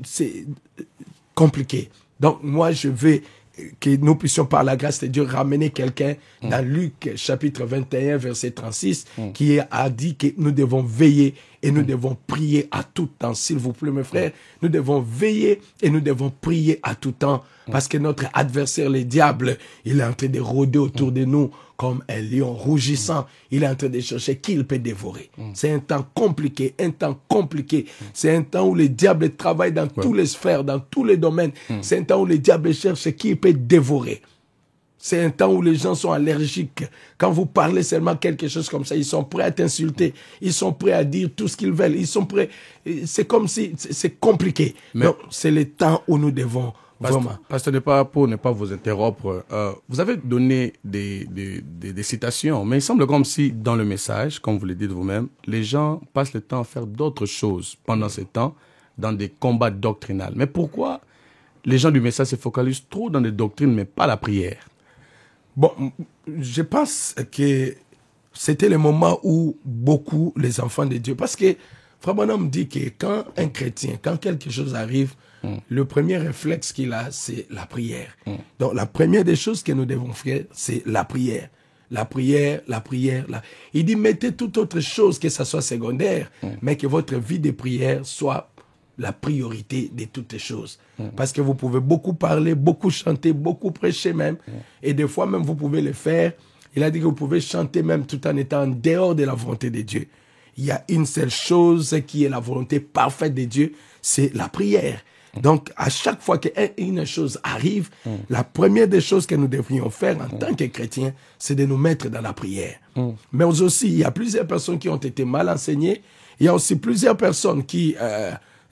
c'est compliqué. Donc moi, je veux que nous puissions par la grâce de Dieu ramener quelqu'un dans Luc chapitre 21 verset 36 qui a dit que nous devons veiller et nous devons prier à tout temps. S'il vous plaît mes frères, nous devons veiller et nous devons prier à tout temps parce que notre adversaire le diable, il est en train de rôder autour de nous comme un lion rougissant. Il est en train de chercher qui il peut dévorer. C'est un temps compliqué, C'est un temps où le diable travaille dans toutes les sphères, dans tous les domaines. C'est un temps où le diable cherche qui il peut dévorer. C'est un temps où les gens sont allergiques. Quand vous parlez seulement quelque chose comme ça, ils sont prêts à t'insulter. Ils sont prêts à dire tout ce qu'ils veulent. Ils sont prêts. C'est comme si c'est compliqué. Mais donc, c'est le temps où nous devons vraiment. Pasteur, pour ne pas vous interrompre, vous avez donné des citations, mais il semble comme si dans le message, comme vous le dites vous-même, les gens passent le temps à faire d'autres choses pendant ce temps, dans des combats doctrinaux. Mais pourquoi les gens du message se focalisent trop dans les doctrines, mais pas la prière? Bon, je pense que c'était le moment où beaucoup, les enfants de Dieu, parce que Frère Branham dit que quand un chrétien, quand quelque chose arrive, le premier réflexe qu'il a, c'est la prière. Donc, la première des choses que nous devons faire, c'est la prière. La prière. Il dit, mettez toute autre chose, que ça soit secondaire, mais que votre vie de prière soit la priorité de toutes les choses. Parce que vous pouvez beaucoup parler, beaucoup chanter, beaucoup prêcher même. Et des fois même, vous pouvez le faire. Il a dit que vous pouvez chanter même tout en étant en dehors de la volonté de Dieu. Il y a une seule chose qui est la volonté parfaite de Dieu, c'est la prière. Donc, à chaque fois qu'une chose arrive, la première des choses que nous devrions faire en tant que chrétiens, c'est de nous mettre dans la prière. Mais aussi, il y a plusieurs personnes qui ont été mal enseignées. Il y a aussi plusieurs personnes qui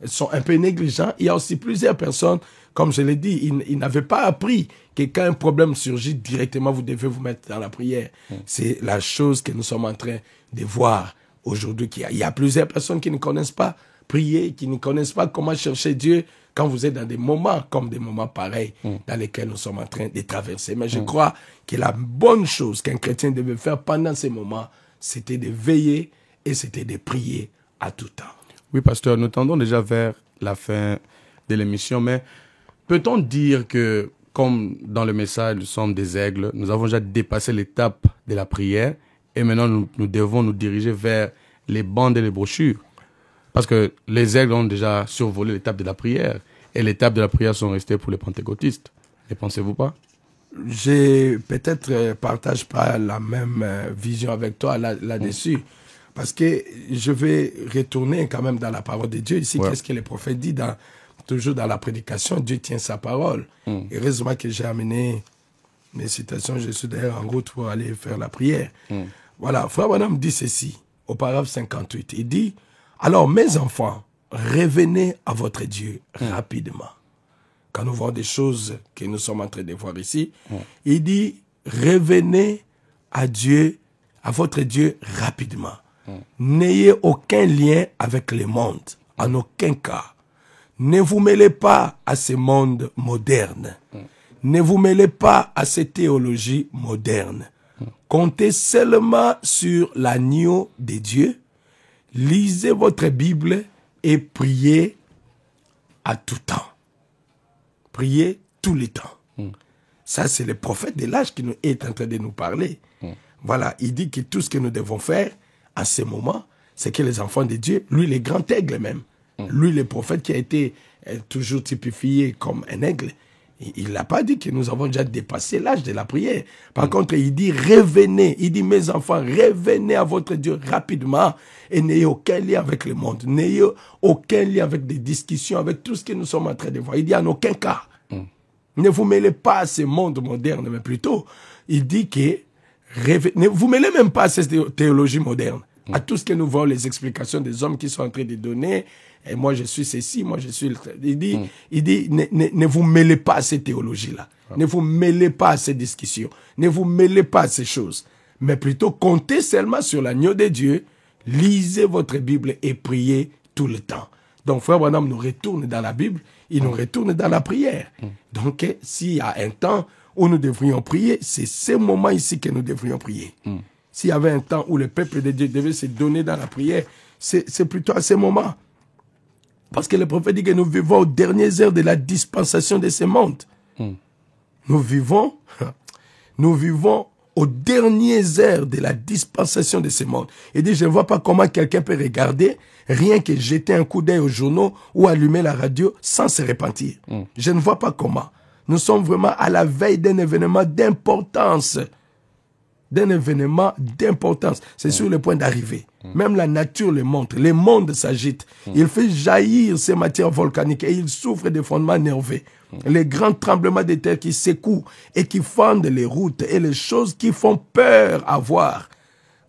sont un peu négligents. Il y a aussi plusieurs personnes, comme je l'ai dit, ils n'avaient pas appris que quand un problème surgit, directement, vous devez vous mettre dans la prière. C'est la chose que nous sommes en train de voir aujourd'hui. Il y a plusieurs personnes qui ne connaissent pas prier, qui ne connaissent pas comment chercher Dieu quand vous êtes dans des moments comme des moments pareils dans lesquels nous sommes en train de traverser. Mais je crois que la bonne chose qu'un chrétien devait faire pendant ces moments, c'était de veiller et c'était de prier à tout temps. Oui, pasteur, nous tendons déjà vers la fin de l'émission, mais peut-on dire que, comme dans le message, nous sommes des aigles, nous avons déjà dépassé l'étape de la prière et maintenant nous devons nous diriger vers les bandes et les brochures? Parce que les aigles ont déjà survolé l'étape de la prière et l'étape de la prière sont restées pour les pentecôtistes. Ne pensez-vous pas? Je peut-être partage pas la même vision avec toi là-dessus. Parce que je vais retourner quand même dans la parole de Dieu. Ici, qu'est-ce que le prophète dit toujours dans la prédication? Dieu tient sa parole. Heureusement que j'ai amené mes citations. Je suis d'ailleurs en route pour aller faire la prière. Voilà, Frère Branham dit ceci, au paragraphe 58. Il dit, « Alors, mes enfants, revenez à votre Dieu rapidement. » Quand nous voyons des choses que nous sommes en train de voir ici, il dit, « Revenez à Dieu, à votre Dieu rapidement. » N'ayez aucun lien avec le monde, en aucun cas. Ne vous mêlez pas à ce monde moderne. Ne vous mêlez pas à ces théologies modernes. Comptez seulement sur l'agneau de Dieu. Lisez votre Bible et priez à tout temps. Priez tout le temps. Ça, c'est le prophète de l'âge qui est en train de nous parler. Voilà, il dit que tout ce que nous devons faire à ce moment, c'est que les enfants de Dieu, lui, le grand aigle même, lui, le prophète qui a été toujours typifié comme un aigle, il n'a pas dit que nous avons déjà dépassé l'âge de la prière. Par contre, il dit, revenez. Il dit, mes enfants, revenez à votre Dieu rapidement et n'ayez aucun lien avec le monde. N'ayez aucun lien avec des discussions, avec tout ce que nous sommes en train de voir. Il dit, en aucun cas. Ne vous mêlez pas à ce monde moderne, mais plutôt, il dit que, ne vous mêlez même pas à cette théologie moderne, à tout ce que nous voyons, les explications des hommes qui sont en train de donner. Et moi, je suis ceci, moi, je suis... Il dit, ne vous mêlez pas à ces théologies-là. Ne vous mêlez pas à ces discussions. Ne vous mêlez pas à ces choses. Mais plutôt, comptez seulement sur l'agneau de Dieu. Lisez votre Bible et priez tout le temps. Donc, Frère Branham nous retourne dans la Bible. Il nous retourne dans la prière. Donc, s'il y a un temps où nous devrions prier, c'est ce moment ici que nous devrions prier. S'il y avait un temps où le peuple de Dieu devait se donner dans la prière, c'est plutôt à ce moment. Parce que le prophète dit que nous vivons aux dernières heures de la dispensation de ce monde. Nous vivons aux dernières heures de la dispensation de ce monde. Il dit, je ne vois pas comment quelqu'un peut regarder, rien que jeter un coup d'œil aux journaux ou allumer la radio sans se repentir. Je ne vois pas comment. Nous sommes vraiment à la veille d'un événement d'importance. C'est sur le point d'arriver. Même la nature le montre. Le monde s'agite. Il fait jaillir ces matières volcaniques et il souffre de fondements nerveux. Les grands tremblements de terre qui secouent et qui fendent les routes et les choses qui font peur à voir.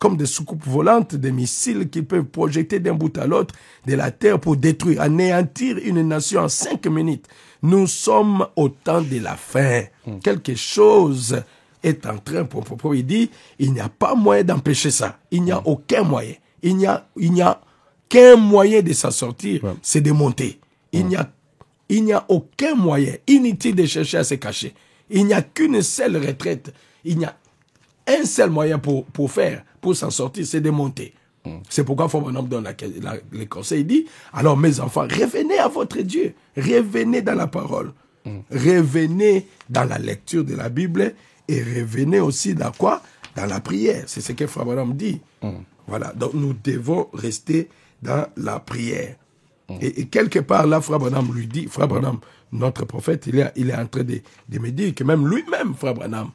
Comme des soucoupes volantes, des missiles qui peuvent projeter d'un bout à l'autre de la terre pour détruire, anéantir une nation en 5 minutes. Nous sommes au temps de la fin. Quelque chose est en train, il dit, il n'y a pas moyen d'empêcher ça. Il n'y a aucun moyen. Il n'y a qu'un moyen de s'en sortir, c'est de monter. Il n'y a aucun moyen. Inutile de chercher à se cacher. Il n'y a qu'une seule retraite. Il n'y a un seul moyen pour s'en sortir, c'est de monter. C'est pourquoi Frère Branham donne les conseils. Il dit, alors mes enfants, revenez à votre Dieu. Revenez dans la parole. Revenez dans la lecture de la Bible. Et revenez aussi dans quoi? Dans la prière. C'est ce que Frère Branham dit. Voilà. Donc, nous devons rester dans la prière. Et quelque part, là, Frère Branham lui dit, Frère Branham, notre prophète, il est en train de me dire que même lui-même, Frère Branham,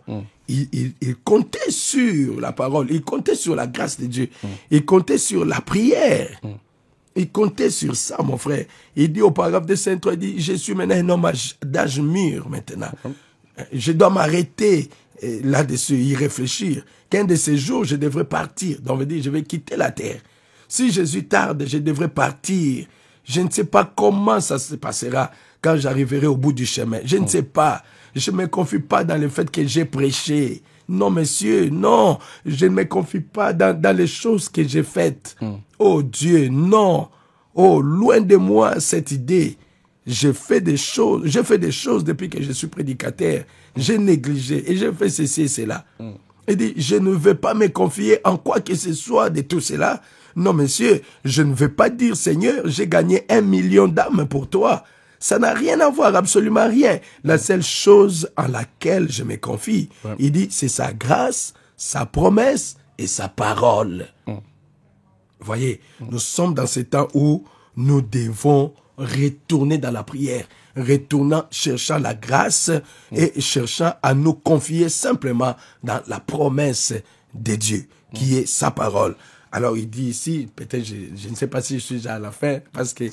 il comptait sur la parole, il comptait sur la grâce de Dieu, il comptait sur la prière. Il comptait sur ça, mon frère. Il dit au paragraphe de Saint-Trois, il dit, je suis maintenant un homme d'âge mûr maintenant. Je dois m'arrêter là-dessus, y réfléchir. Qu'un de ces jours, je devrais partir. Donc, on veut dire, je vais quitter la terre. Si Jésus tarde, je devrais partir. Je ne sais pas comment ça se passera quand j'arriverai au bout du chemin. Je ne sais pas. Je ne me confie pas dans le fait que j'ai prêché. Non, monsieur, non. Je ne me confie pas dans les choses que j'ai faites. Oh Dieu, non. Oh, loin de moi cette idée. J'ai fait des choses depuis que je suis prédicateur. J'ai négligé et j'ai fait ceci et cela. Il dit, je ne veux pas me confier en quoi que ce soit de tout cela. Non, monsieur, je ne veux pas dire, Seigneur, j'ai gagné 1 million d'âmes pour toi. Ça n'a rien à voir, absolument rien. La seule chose en laquelle je me confie, il dit, c'est sa grâce, sa promesse et sa parole. Voyez, nous sommes dans ce temps où nous devons retourner dans la prière, retournant, cherchant la grâce et cherchant à nous confier simplement dans la promesse de Dieu, qui est sa parole. Alors il dit ici, peut-être, je ne sais pas si je suis déjà à la fin, parce que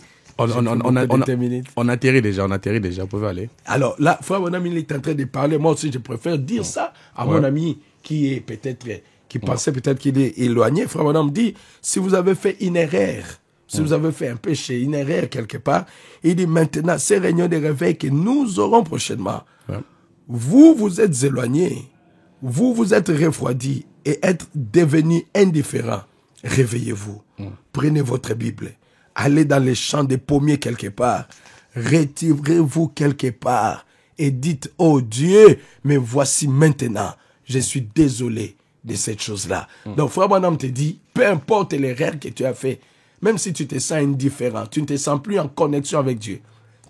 on atterrit déjà, vous pouvez aller. Alors là, Frère Branham, il est en train de parler, moi aussi je préfère dire ça à mon ami qui est peut-être, qui pensait peut-être qu'il est éloigné. Frère Branham dit, si vous avez fait une erreur, si vous avez fait un péché, une erreur quelque part, il dit maintenant, ces réunions de réveil que nous aurons prochainement, vous vous êtes éloignés, vous vous êtes refroidis et êtes devenus indifférents. Réveillez-vous, prenez votre Bible, allez dans les champs des pommiers quelque part, retirez-vous quelque part et dites, oh Dieu, mais voici maintenant, je suis désolé de cette chose-là. Donc Frère Branham te dit, peu importe l'erreur que tu as fait, même si tu te sens indifférent, tu ne te sens plus en connexion avec Dieu,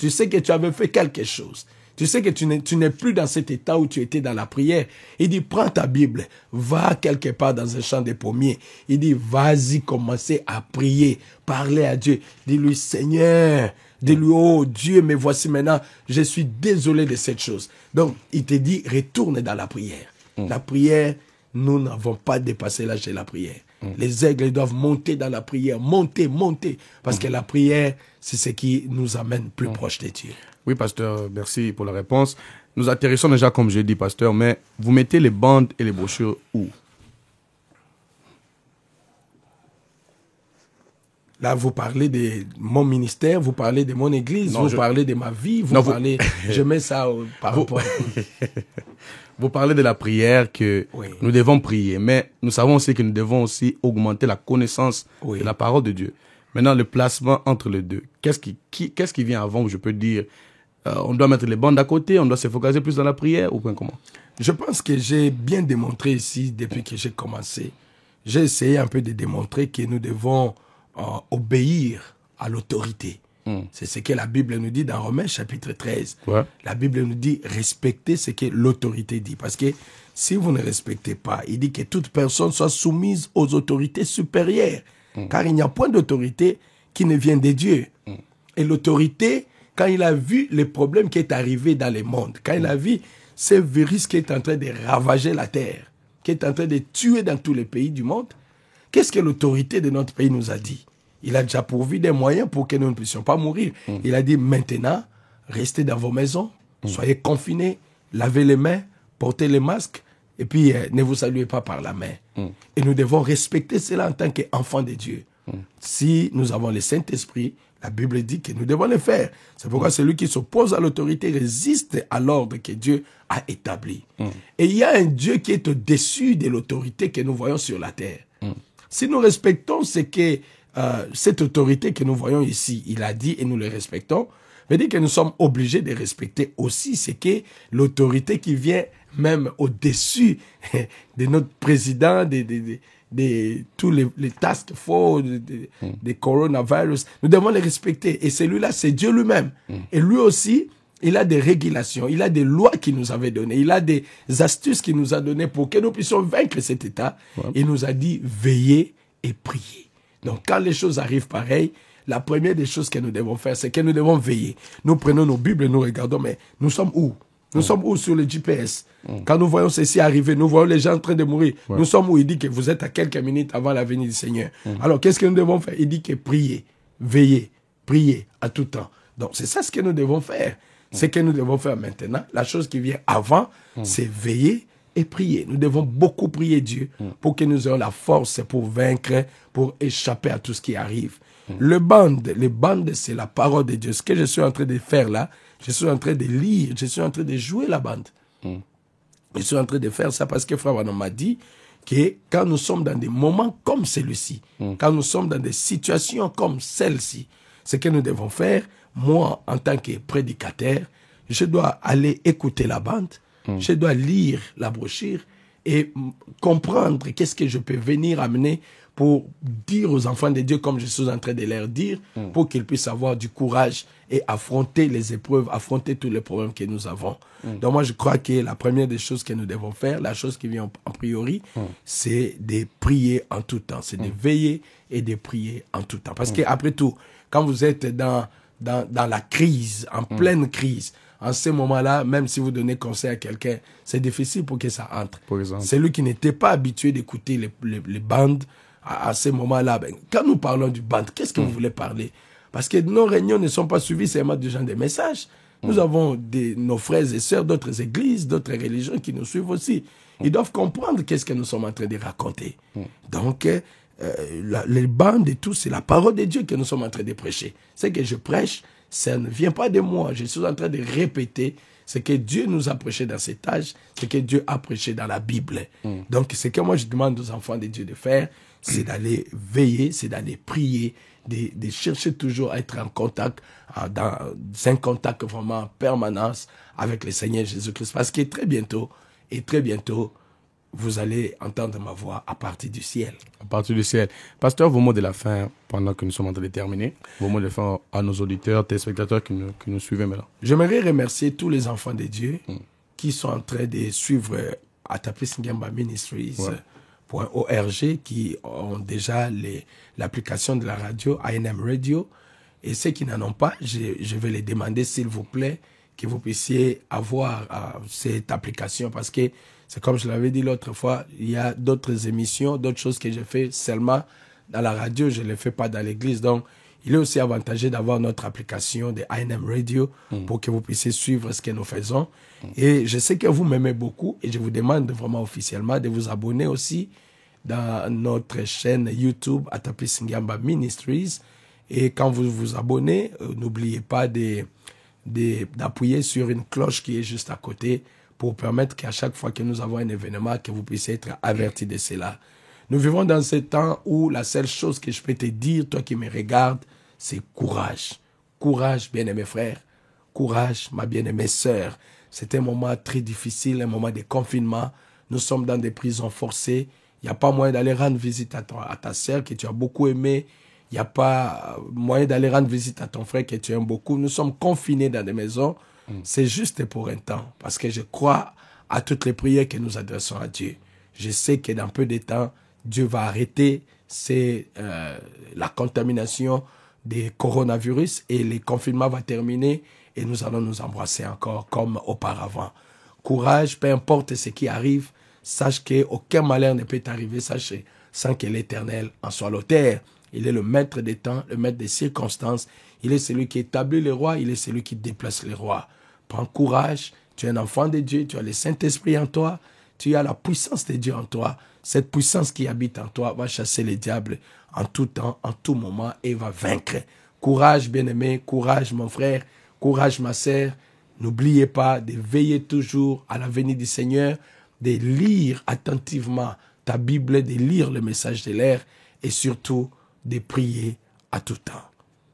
Tu sais que tu avais fait quelque chose. Tu sais que tu n'es plus dans cet état où tu étais dans la prière. Il dit, prends ta Bible, va quelque part dans un champ de pommiers. Il dit, vas-y, commencez à prier, parler à Dieu. Dis-lui, Seigneur, dis-lui, oh Dieu, mais voici maintenant, je suis désolé de cette chose. Donc, il te dit, retourne dans la prière. La prière, nous n'avons pas dépassé l'âge de la prière. Les aigles doivent monter dans la prière, monter. Parce que la prière, c'est ce qui nous amène plus proche de Dieu. Oui, pasteur, merci pour la réponse. Nous atterrissons déjà, comme je dis, pasteur, mais vous mettez les bandes et les brochures où? Là, vous parlez de mon ministère, vous parlez de mon église, vous parlez de ma vie, parlez... Je mets ça par rapport... Vous parlez de la prière, que nous devons prier, mais nous savons aussi que nous devons aussi augmenter la connaissance de la parole de Dieu. Maintenant, le placement entre les deux, qu'est-ce qui vient avant, je peux dire, on doit mettre les bandes à côté, on doit se focaliser plus dans la prière, ou comment? Je pense que j'ai bien démontré ici, depuis que j'ai commencé, j'ai essayé un peu de démontrer que nous devons obéir à l'autorité. C'est ce que la Bible nous dit dans Romains chapitre 13. Ouais. La Bible nous dit respecter ce que l'autorité dit. Parce que si vous ne respectez pas, il dit que toute personne soit soumise aux autorités supérieures. Car il n'y a point d'autorité qui ne vient de Dieu. Et l'autorité, quand il a vu les problèmes qui est arrivé dans le monde, quand il a vu ce virus qui est en train de ravager la terre, qui est en train de tuer dans tous les pays du monde, qu'est-ce que l'autorité de notre pays nous a dit? Il a déjà pourvu des moyens pour que nous ne puissions pas mourir. Il a dit maintenant, restez dans vos maisons, soyez confinés, lavez les mains, portez les masques, et puis ne vous saluez pas par la main. Et nous devons respecter cela en tant qu'enfants de Dieu. Si nous avons le Saint-Esprit, la Bible dit que nous devons le faire. C'est pourquoi celui qui s'oppose à l'autorité résiste à l'ordre que Dieu a établi. Et il y a un Dieu qui est au-dessus de l'autorité que nous voyons sur la terre. Si nous respectons ce que cette autorité que nous voyons ici, il a dit et nous le respectons, veut dire que nous sommes obligés de respecter aussi ce que l'autorité qui vient même au-dessus de notre président, de tous les task force, des coronavirus. Nous devons les respecter. Et celui-là, c'est Dieu lui-même. Et lui aussi, il a des régulations, il a des lois qu'il nous avait données, il a des astuces qu'il nous a données pour que nous puissions vaincre cet état. Il nous a dit, veillez et priez. Donc, quand les choses arrivent pareilles, la première des choses que nous devons faire, c'est que nous devons veiller. Nous prenons nos Bibles, nous regardons, mais nous sommes où? Nous sommes où sur le GPS? Quand nous voyons ceci arriver, nous voyons les gens en train de mourir. Nous sommes où? Il dit que vous êtes à quelques minutes avant la venue du Seigneur. Alors, qu'est-ce que nous devons faire? Il dit que priez, veillez, priez à tout temps. Donc, c'est ça ce que nous devons faire. Ce que nous devons faire maintenant, la chose qui vient avant, c'est veiller et prier. Nous devons beaucoup prier Dieu pour que nous ayons la force pour vaincre, pour échapper à tout ce qui arrive. Les bandes, c'est la parole de Dieu. Ce que je suis en train de faire là, je suis en train de lire, je suis en train de jouer la bande. Je suis en train de faire ça parce que Frère Wanon m'a dit que quand nous sommes dans des moments comme celui-ci, quand nous sommes dans des situations comme celle-ci, ce que nous devons faire, moi, en tant que prédicateur, je dois aller écouter la bande, je dois lire la brochure et comprendre qu'est-ce que je peux venir amener pour dire aux enfants de Dieu, comme je suis en train de leur dire, pour qu'ils puissent avoir du courage et affronter les épreuves, affronter tous les problèmes que nous avons. Donc moi, je crois que la première des choses que nous devons faire, la chose qui vient en priori, c'est de prier en tout temps. C'est de veiller et de prier en tout temps. Parce qu'après tout, quand vous êtes dans la crise, en pleine crise, en ce moment-là, même si vous donnez conseil à quelqu'un, c'est difficile pour que ça entre. Celui qui n'était pas habitué d'écouter les bandes, à ce moment-là, quand nous parlons du band, qu'est-ce que vous voulez parler? Parce que nos réunions ne sont pas suivies seulement de gens des messages. Nous avons nos frères et sœurs d'autres églises, d'autres religions qui nous suivent aussi. Ils doivent comprendre qu'est-ce que nous sommes en train de raconter. Donc, les bandes et tout, c'est la parole de Dieu que nous sommes en train de prêcher. Ce que je prêche, ça ne vient pas de moi. Je suis en train de répéter ce que Dieu nous a prêché dans cet âge, ce que Dieu a prêché dans la Bible. Donc, ce que moi je demande aux enfants de Dieu de faire, c'est d'aller veiller, c'est d'aller prier, de chercher toujours à être en contact, dans un contact vraiment en permanence avec le Seigneur Jésus-Christ. Parce que très bientôt, vous allez entendre ma voix à partir du ciel. À partir du ciel. Pasteur, vos mots de la fin, pendant que nous sommes en train de terminer, vos mots de la fin à nos auditeurs, téléspectateurs qui nous suivent maintenant. J'aimerais remercier tous les enfants de Dieu qui sont en train de suivre Atapis Ngamba Ministries. .org qui ont déjà l'application de la radio, ANM Radio. Et ceux qui n'en ont pas, je vais les demander, s'il vous plaît, que vous puissiez avoir cette application. Parce que, c'est comme je l'avais dit l'autre fois, il y a d'autres émissions, d'autres choses que je fais seulement dans la radio, je ne les fais pas dans l'église. Donc, il est aussi avantageux d'avoir notre application de ANM Radio pour que vous puissiez suivre ce que nous faisons. Et je sais que vous m'aimez beaucoup et je vous demande vraiment officiellement de vous abonner aussi dans notre chaîne YouTube Atapis Ngamba Ministries. Et quand vous vous abonnez, n'oubliez pas d'appuyer sur une cloche qui est juste à côté pour permettre qu'à chaque fois que nous avons un événement, que vous puissiez être avertis de cela. Nous vivons dans ce temps où la seule chose que je peux te dire, toi qui me regardes, c'est courage. Courage, bien-aimés frères. Courage, ma bien-aimée sœur. C'est un moment très difficile, un moment de confinement. Nous sommes dans des prisons forcées. Il n'y a pas moyen d'aller rendre visite à ta sœur que tu as beaucoup aimée. Il n'y a pas moyen d'aller rendre visite à ton frère que tu aimes beaucoup. Nous sommes confinés dans des maisons. C'est juste pour un temps. Parce que je crois à toutes les prières que nous adressons à Dieu. Je sais que dans peu de temps, Dieu va arrêter la contamination des coronavirus et le confinement va terminer et nous allons nous embrasser encore comme auparavant. Courage, peu importe ce qui arrive, sache qu'aucun malheur ne peut t'arriver, sache sans que l'Éternel en soit l'auteur. Il est le maître des temps, le maître des circonstances. Il est celui qui établit les rois, il est celui qui déplace les rois. Prends courage, tu es un enfant de Dieu, tu as le Saint-Esprit en toi, tu as la puissance de Dieu en toi. Cette puissance qui habite en toi va chasser les diables en tout temps, en tout moment et va vaincre. Courage, bien-aimé, courage, mon frère, courage, ma sœur. N'oubliez pas de veiller toujours à la venue du Seigneur, de lire attentivement ta Bible, de lire le message de l'air et surtout de prier à tout temps.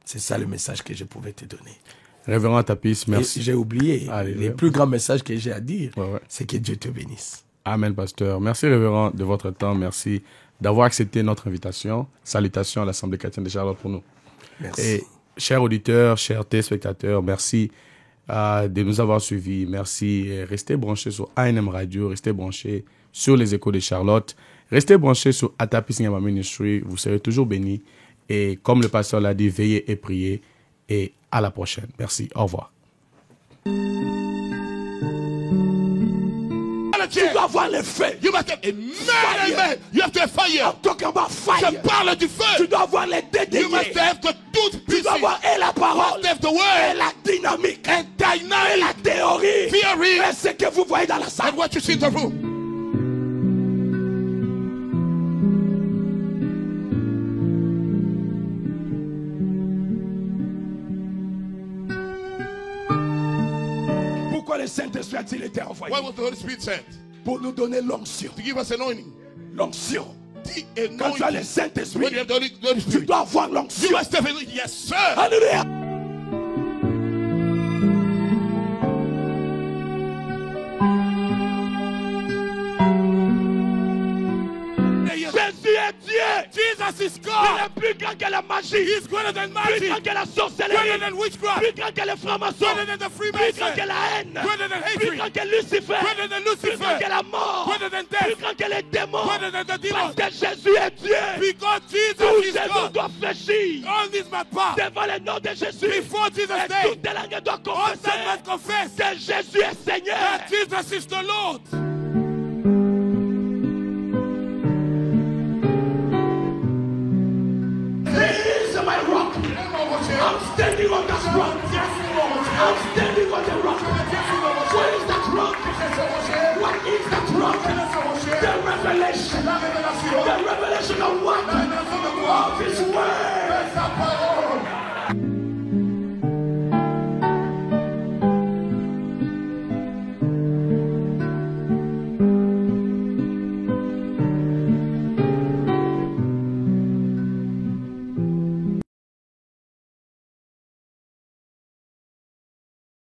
C'est ça le message que je pouvais te donner. Révérend Atapis, merci. Et j'ai oublié, les plus grands messages que j'ai à dire, c'est que Dieu te bénisse. Amen, pasteur. Merci, révérend, de votre temps. Merci d'avoir accepté notre invitation. Salutations à l'Assemblée chrétienne de Charlotte pour nous. Merci. Et chers auditeurs, chers téléspectateurs, merci de nous avoir suivis. Merci. Restez branchés sur ANM Radio. Restez branchés sur les échos de Charlotte. Restez branchés sur Atapis Ngamba Ministry. Vous serez toujours bénis. Et comme le pasteur l'a dit, veillez et priez. Et à la prochaine. Merci. Au revoir. Tu dois avoir le feu. You must have amen. You have to have fire. I'm talking about fire. Je parle du feu. Tu dois avoir les dédés. You must have the toute Tu dois puissance. avoir et la parole, You have the et word la dynamique, and et la dynamic théorie, theory et ce que vous voyez dans la salle. and what you see in the room. Pourquoi le Saint-Esprit a-t-il été envoyé? Why was the Holy Spirit sent? Pour nous donner l'onction. To give us anointing. L'onction. The Quand tu as le anointing. Saint-Esprit, When you have the Holy tu Spirit, dois avoir you l'onction. must have it. Yes, sir. Alléluia. Jésus est Dieu. Jesus is Il God. est plus grand que la magie. He is greater than Plus magic, grand que la greater sorcellerie. than witchcraft, Plus grand que les francs-maçons. greater than the Plus grand que Freemason, la haine. greater than Plus hatred, grand que Lucifer. greater than Plus grand que Lucifer, la mort. greater than Plus death, grand que les démons. greater than the demons. Parce que Jésus est Dieu. Because Tous Jesus is les noms God. doivent fléchir All these must bow. devant le nom de Jésus. Before Jesus' Et name, toutes les langues doivent all confesser men must confess que Jésus est Seigneur. that Jesus is the Lord. He is my rock. I'm standing on that rock. I'm standing on the rock. What is that rock? What is that rock? The revelation. The revelation of what?